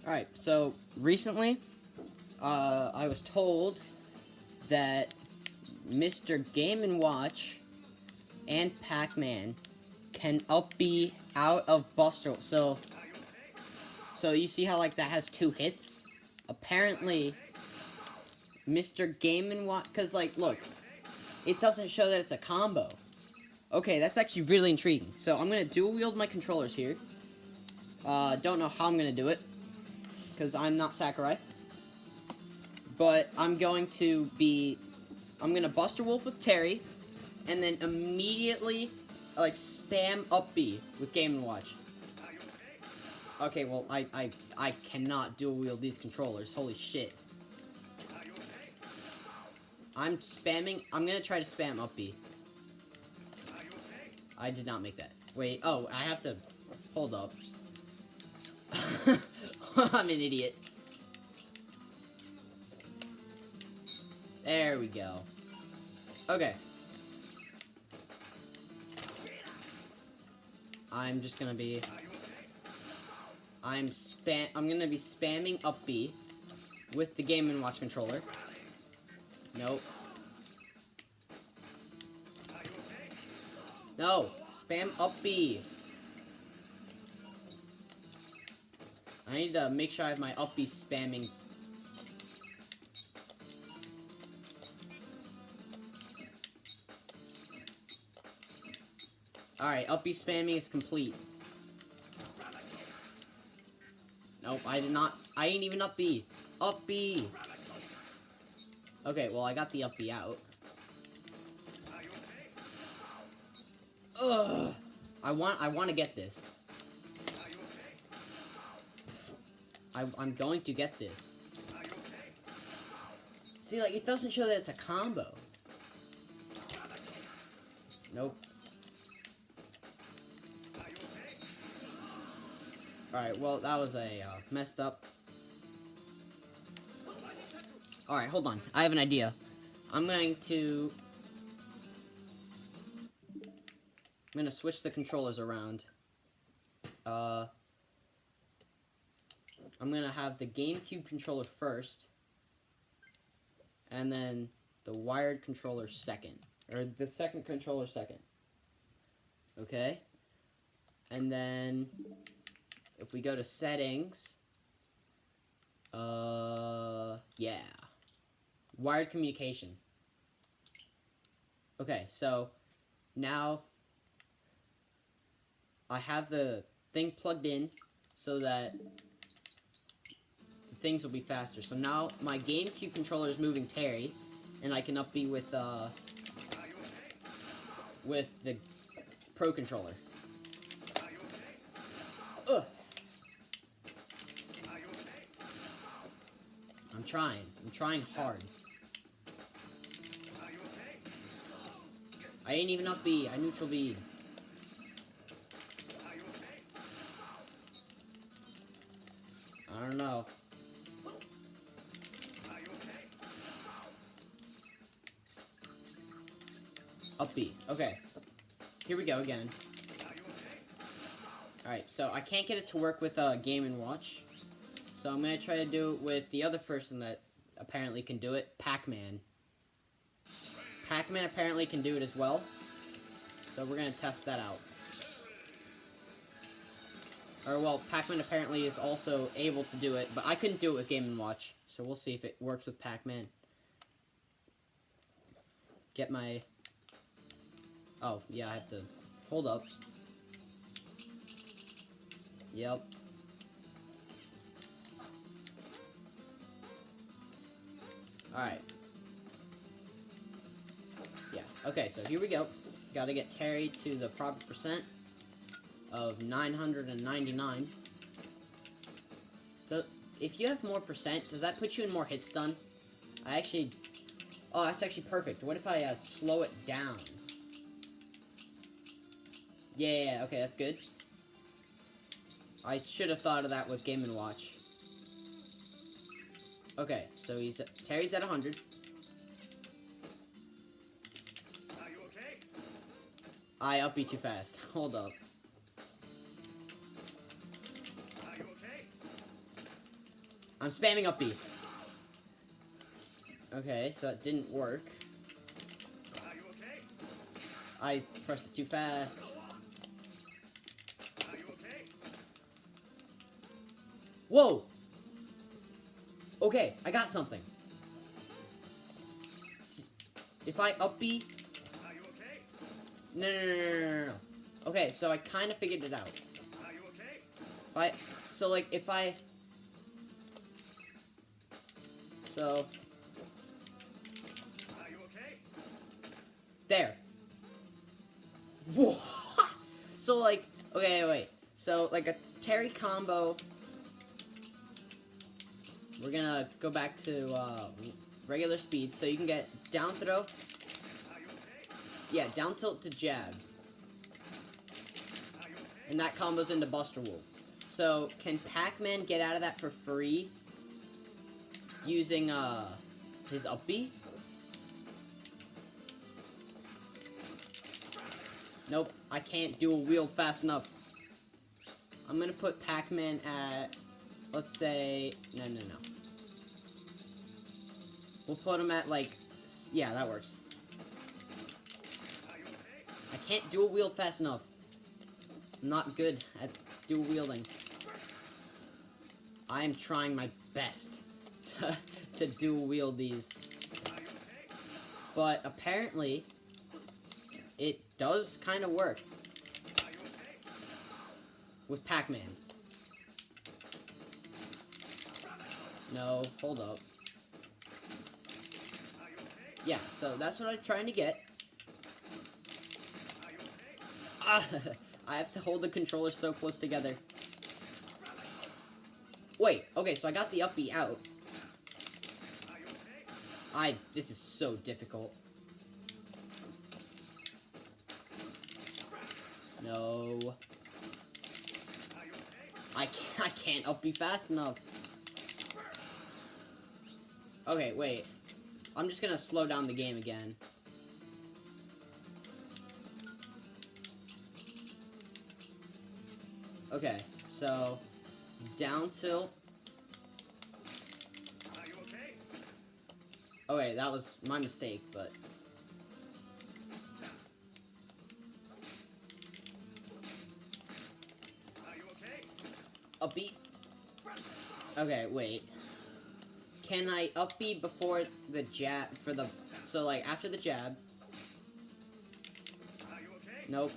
Alright, so recently, I was told that Mr. Game & Watch and Pac-Man can up B out of Buster. So you see how, like, that has 2 hits? Apparently, Mr. Game & Watch... Because, like, look, it doesn't show that it's a combo. Okay, that's actually really intriguing. So I'm going to dual-wield my controllers here. Don't know how I'm going to do it, because I'm not Sakurai. But I'm going to Buster Wolf with Terry, and then immediately, like, spam up B with Game & Watch. Okay, well, I cannot dual-wield these controllers. Holy shit. I'm gonna try to spam up B. I did not make that. Wait, oh, I have to... Hold up. I'm an idiot. There we go. Okay. I'm just gonna be... I'm gonna be spamming up B with the Game & Watch controller. Nope. No! Spam up B. I need to make sure I have my up B spamming. Alright, up B spamming is complete. Nope, I did not. I ain't even up B. Up B! Okay, well, I got the up B out. Ugh! I want to get this. I'm going to get this. See, like, it doesn't show that it's a combo. Nope. Alright, well, that was a messed up. Alright, hold on. I have an idea. I'm going to switch the controllers around. I'm going to have the GameCube controller first, and then the wired controller second. Or the second controller second. Okay? And then... if we go to settings, yeah. Wired communication. Okay, so now I have the thing plugged in so that things will be faster. So now my GameCube controller is moving Terry, and I can up B with the Pro controller. Ugh. I'm trying hard. I ain't even up B. I neutral B. I don't know. Up B. Okay. Here we go again. Alright, so I can't get it to work with Game & Watch. So I'm going to try to do it with the other person that apparently can do it, Pac-Man. Pac-Man apparently can do it as well. So we're going to test that out. Or, well, Pac-Man apparently is also able to do it, but I couldn't do it with Game & Watch. So we'll see if it works with Pac-Man. Get my... Oh, yeah, I have to... Hold up. Yep. Alright. Yeah, okay, so here we go. Gotta get Terry to the proper percent of 999. So, if you have more percent, does that put you in more hit stun? Oh, that's actually perfect. What if I slow it down? Yeah, okay, that's good. I should have thought of that with Game & Watch. Okay, so Terry's at 100. Are you okay? I up B too fast. Hold up. Are you okay? I'm spamming up B. Okay, so it didn't work. Are you okay? I pressed it too fast. Are you okay? Whoa! Okay, I got something. If I up B... Are you okay? No. Okay, so I kind of figured it out. Are you okay? If I... So... Are you okay? There. Whoa. So, like... Okay, wait. So, like, a Terry combo... We're gonna go back to, regular speed, so you can get down throw... Are you okay? Yeah, down tilt to jab. Are you okay? And that combos into Buster Wolf. So, can Pac-Man get out of that for free? Using, his up B? Nope, I can't dual wield fast enough. I'm gonna put Pac-Man at, let's say, no. We'll put him at, like, yeah, that works. Are you okay? I can't dual wield fast enough. I'm not good at dual wielding. I am trying my best to dual wield these. Are you okay? But apparently, it does kind of work Are you okay? with Pac-Man. No, hold up. Are you okay? Yeah, so that's what I'm trying to get. Are you okay? Ah, I have to hold the controllers so close together. Wait, okay, so I got the up B out. Are you okay? This is so difficult. No. Are you okay? I can't up B fast enough. Okay, wait. I'm just gonna slow down the game again. Okay, so down tilt. Are you okay? Okay, that was my mistake, but Are you okay? up B. Okay, wait. Can I up B before the jab for the so like after the jab? Are you okay? Nope.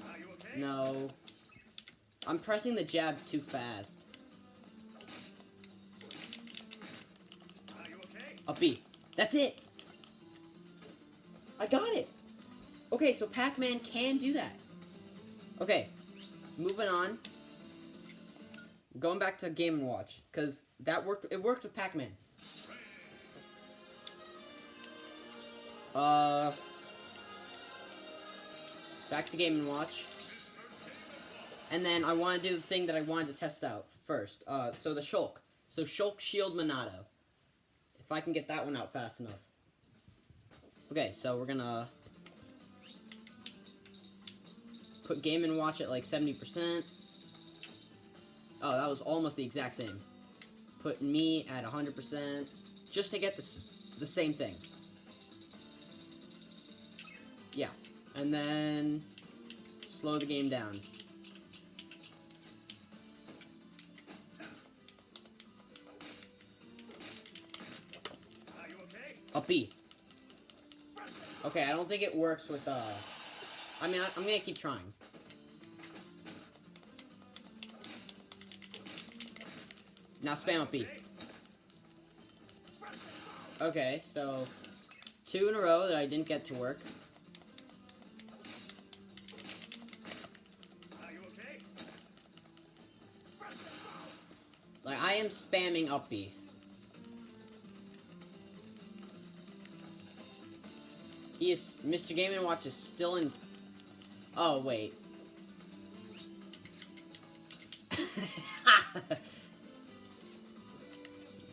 Are you okay? No. I'm pressing the jab too fast. Are you okay? Up B. That's it. I got it. Okay, so Pac-Man can do that. Okay, moving on. Going back to Game & Watch, because that worked. It worked with Pac-Man. Back to Game & Watch. And then I want to do the thing that I wanted to test out first. So the Shulk. So Shulk Shield Monado. If I can get that one out fast enough. Okay, so we're gonna put Game & Watch at like 70%. Oh, that was almost the exact same. Put me at 100%, just to get the same thing. Yeah, and then slow the game down. Are you okay? Up B. Okay, I don't think it works with, I mean, I'm gonna keep trying. Now spam up B. Okay, so 2 in a row that I didn't get to work. Are you okay? Like, I am spamming up B. Mr. Game & Watch is still in... Oh, wait.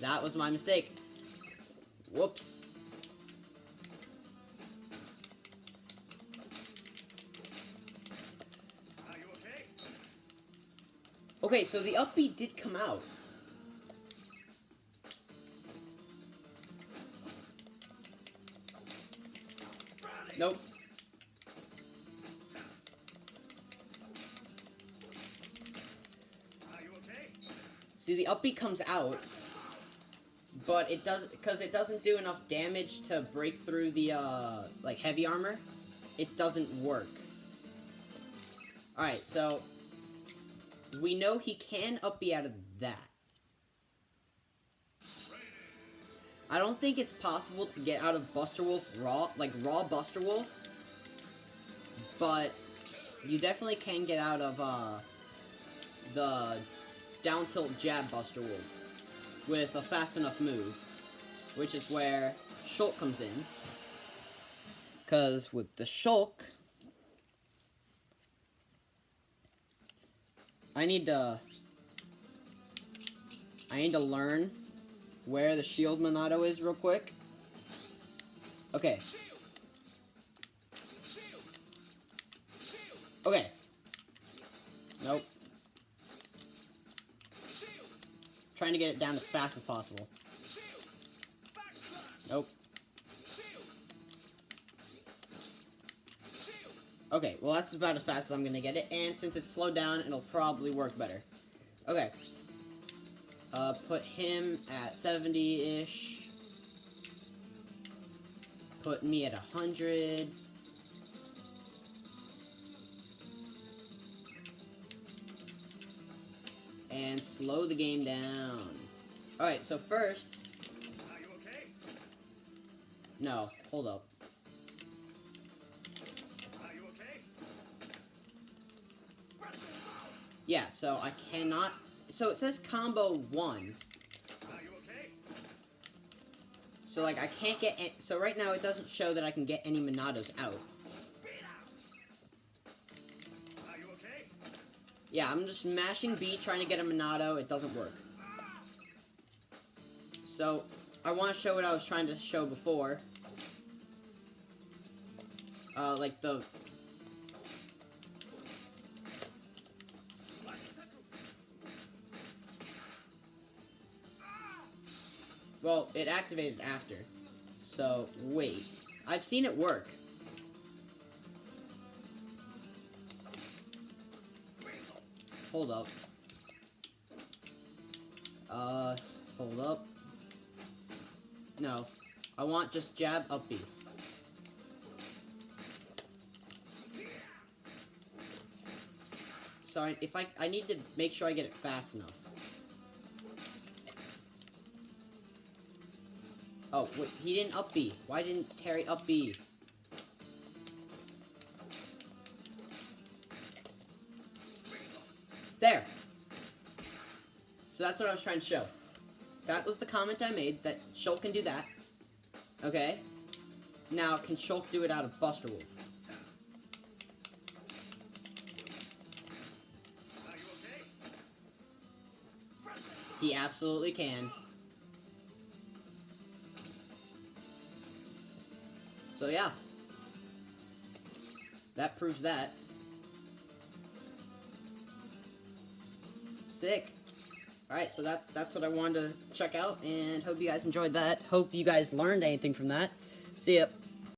That was my mistake. Whoops. Okay, so the up B did come out. Nope. Are you okay? See, the up B comes out, but it does because it doesn't do enough damage to break through the like heavy armor. It doesn't work. All right, so we know he can up B out of that. I don't think it's possible to get out of Buster Wolf raw, like raw Buster Wolf, but you definitely can get out of the down tilt jab Buster Wolf with a fast enough move, which is where Shulk comes in. Because with the Shulk, I need to learn where the shield Monado is real quick. Okay. Okay. Nope. Trying to get it down as fast as possible. Nope. Okay, well that's about as fast as I'm gonna get it, and since it's slowed down, it'll probably work better. Okay. Put him at 70-ish. Put me at 100. And slow the game down. Alright, so first... Are you okay? No, hold up. Are you okay? Yeah, so I cannot... So it says combo 1. Are you okay? So, like, I can't get... So right now it doesn't show that I can get any Monados out. Are you okay? Yeah, I'm just mashing B, trying to get a Monado. It doesn't work. So, I want to show what I was trying to show before. Like the... Well, it activated after. So, wait. I've seen it work. Hold up. Hold up. No. I want just jab up B. So I need to make sure I get it fast enough. Oh, wait, he didn't up B. Why didn't Terry up B? There! So that's what I was trying to show. That was the comment I made, that Shulk can do that. Okay? Now, can Shulk do it out of Buster Wolf? Are you okay? He absolutely can. So yeah. That proves that. Sick. Alright, so that's what I wanted to check out, and hope you guys enjoyed that. Hope you guys learned anything from that. See ya.